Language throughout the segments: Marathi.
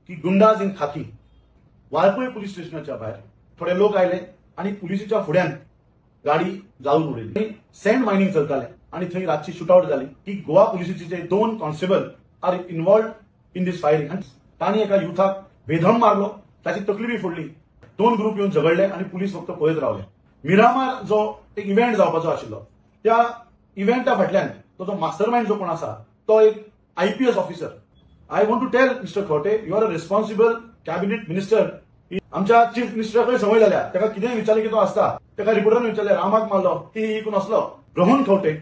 की गुंडाज इन खाकी वाळपय पुलीस स्टेशनाच्या भायर थोडे लोक आयले आणि पुलिसीच्या फुड्यान गाडी जाळून उडयली. सँड मायनिंग चलताले आणि थंय रातची शूटआउट जाली की गोवा पुलिसीचे जे 2 constable are involved in this firing आणि तांणी एका युथाक बेधम मारलो, ताची तकली बी फोडली. 2 ग्रुप येऊन झगडले आणि पुलीस फक्त पळयत रावले. मिरामार जो एक इव्हेंट जावपाचो आशिल्लो त्या इव्हेंटा फाटल्यान तो जो मास्टर माइंड जो कोण आसा तो एक IPS officer. I want to tell mister Khawte, you are a responsible cabinet minister. आमच्या चीफ मिनिस्टराकडे संवय जाल्या, ताका कितेंय विचारले की तो आसता. ताका रिपोर्टरान विचारले रामाक मारलो ही कोण असलो. रोहन खवटे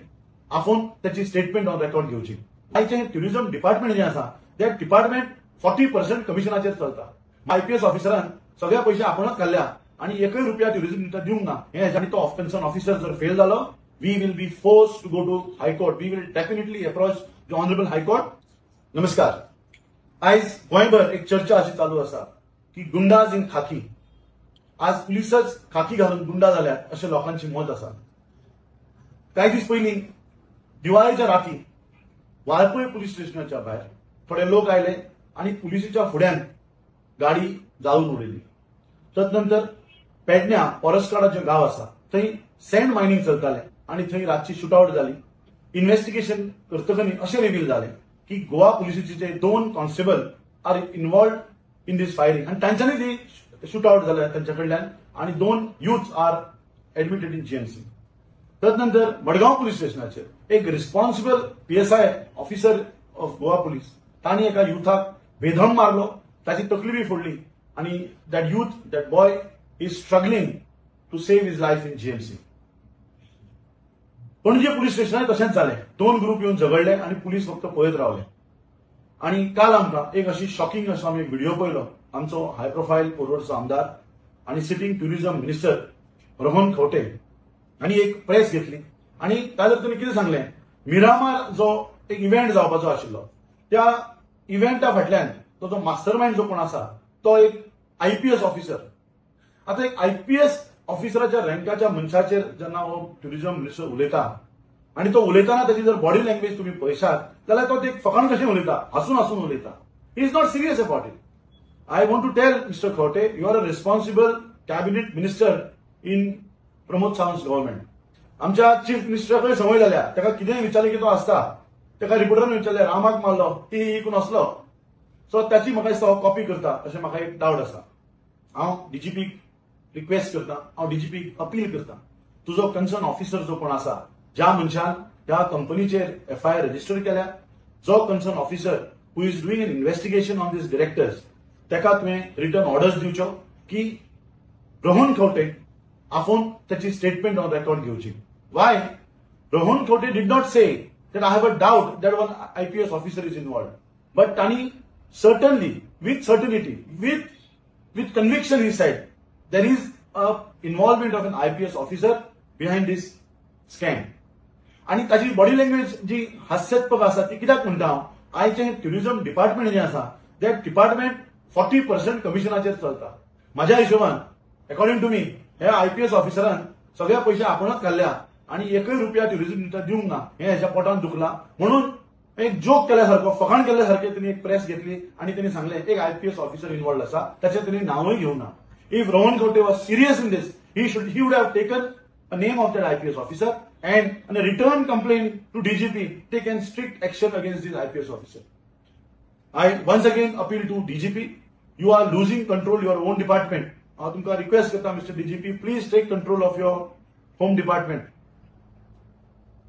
आपूण त्याची स्टेटमेंट ऑन रेकॉर्ड घेवची. आयचे ट्युरिझम डिपार्टमेंट जे आसा ते डिपार्टमेंट 40% कमिशनाचेर चलता. IPS ऑफिसरान सगळे पैसे आपणच काढल्या आणि एकही रुपया ट्युरिझम दिवंक ना. हे तो ऑफेन्शन ऑफिसर जर फेल जालो, we will be force to go to high court. We will definitely approach the honourable high court. नमस्कार. आज गोंयभर एक चर्चा अशी चालू आसा की गुंडाज इन खाकी. आज पुलिसच खाकी घालून गुंडा जाल्यात अशें लोकांची मत आसा. काही दीस पयलीं दिवाळेच्या राती वाळपय पुलीस स्टेशनाच्या भायर थोडे लोक आयले आणि पुलिसीच्या फुड्यान गाडी जाळून उडयली. तदनंतर पेडण्यां फॉरेस्टकाडाचें गांव आसा थंय सँड मायनिंग चलतालें आणि थंय रातची शूटआउट जाली. इन्व्हेस्टिगेशन करतकच अशें रिव्हील जालें की गोवा पुलिसीचे जे 2 constable are involved in this firing आणि तांच्यांनी ती शूटआउट जाल्या तांच्या कडल्यान आणि 2 youths are admitted in GMC. तदनंतर मडगांव पुलीस स्टेशनाचेर एक responsible PSI officer of Goa police तांणी एका युथाक बेधम मारलो, ताची तकली बी फोडली आणि that boy is struggling to save his life in GMC. Panaji police स्टेशनात तशेंच जालें. 2 ग्रुप येऊन झगडले आणि पुलीस फक्त पळयत रावले. आणि काल आमकां एक अशी शॉकिंग असो आमी व्हिडिओ पळयलो. आमचो हाय प्रोफायल कोरवडचो आमदार आणि sitting tourism minister Rohan Khaunte हांणी एक प्रेस घेतली आणि ताजेर ताणें कितें सांगलें, मिरामार जो एक इव्हेंट जावपाचो आशिल्लो त्या इव्हेंटा फाटल्यान तो जो मास्टर माइंड जो कोण आसा तो एक IPS ऑफिसर. आता एक IPS ऑफिसराच्या रँकाच्या मनशाचेर जेन्ना हो ट्युरिझम मिनिस्टर उलयता आणि तो उलयतना त्याची जर बॉडी लँग्वेज तुम्ही पळयशात जाल्यार तो एक फकाण कशें उलयता, हसून हसून उलयता. He is not serious about it. I want to tell mister Khawte, you are a responsible cabinet minister in Pramod Sawant government. आमच्या चीफ मिनिस्टराकडे संवय जाल्या, ताका कितेंय विचारले की तो आसता. ताका रिपोर्टरान विचारले रामाक मारलो ही कोण असलो. सो त्याची म्हाका दिसता कॉपी करता अशें म्हाका एक डावट आसा. हांव DGP रिक्वेस्ट करता, हांव DGP अपील करता, तुजो कन्सर्न ऑफिसर जो कोण आसा, ज्या मनशान त्या कंपनीचेर FIR रजिस्टर केल्या, जो concern officer who is doing an investigation on this directors, ताका तुवें रिटर्न ऑर्डर्स दिवच्यो की रोहन खवटे आपूण त्याची स्टेटमेंट ऑन रेकॉर्ड घेवची. Why Rohan Khawte did not say that I have a doubt that one IPS officer is involved, but Tani certainly, with certainty, with conviction, he said there is a involvement of an IPS officer behind this scam. आणि ताची बॉडी लँग्वेज जी हास्यास्पद आसा ती कित्याक म्हणटा हांव, आयचे ट्युरिझम डिपार्टमेंट जे आसा ते डिपार्टमेंट 40% कमिशनाचेर चलता. म्हाज्या हिशोबान अकॉर्डिंग टू मी हे IPS ऑफिसरान सगळे पैसे आपणच काढल्या आणि एकही रुपया ट्युरिझम दिवंक ना. हे ह्याच्या पोटान दुखला म्हणून एक जोक केल्यासारखो, फकाण केल्यासारखे त्यांनी एक प्रेस घेतली आणि त्यांनी सांगले एक IPS ऑफिसर इन्वॉल्ड आसा, त्याचे त्यांनी नावही घेऊ ना. If Rohan Khawte was serious in this, he would have taken a name of that IPS officer and a return complaint to DGP, taken strict action against this IPS officer. I once again appeal to DGP, you are losing control your own department. तुमका रिक्वेस्ट करता mister DGP, please take control of your home department.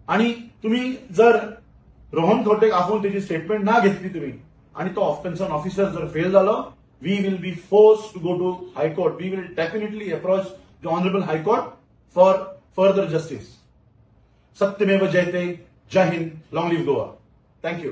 आणि तुम्ही जर रोहन खवटेक आपूण त्याची स्टेटमेंट ना घेतली तुम्ही आणि तो कन्सर्न ऑफिसर जर फेल जालो, we will be force to go to high court. We will definitely approach the honourable high court for further justice. सत्यमेव जयते. जय Hind. Long live Goa. Thank you.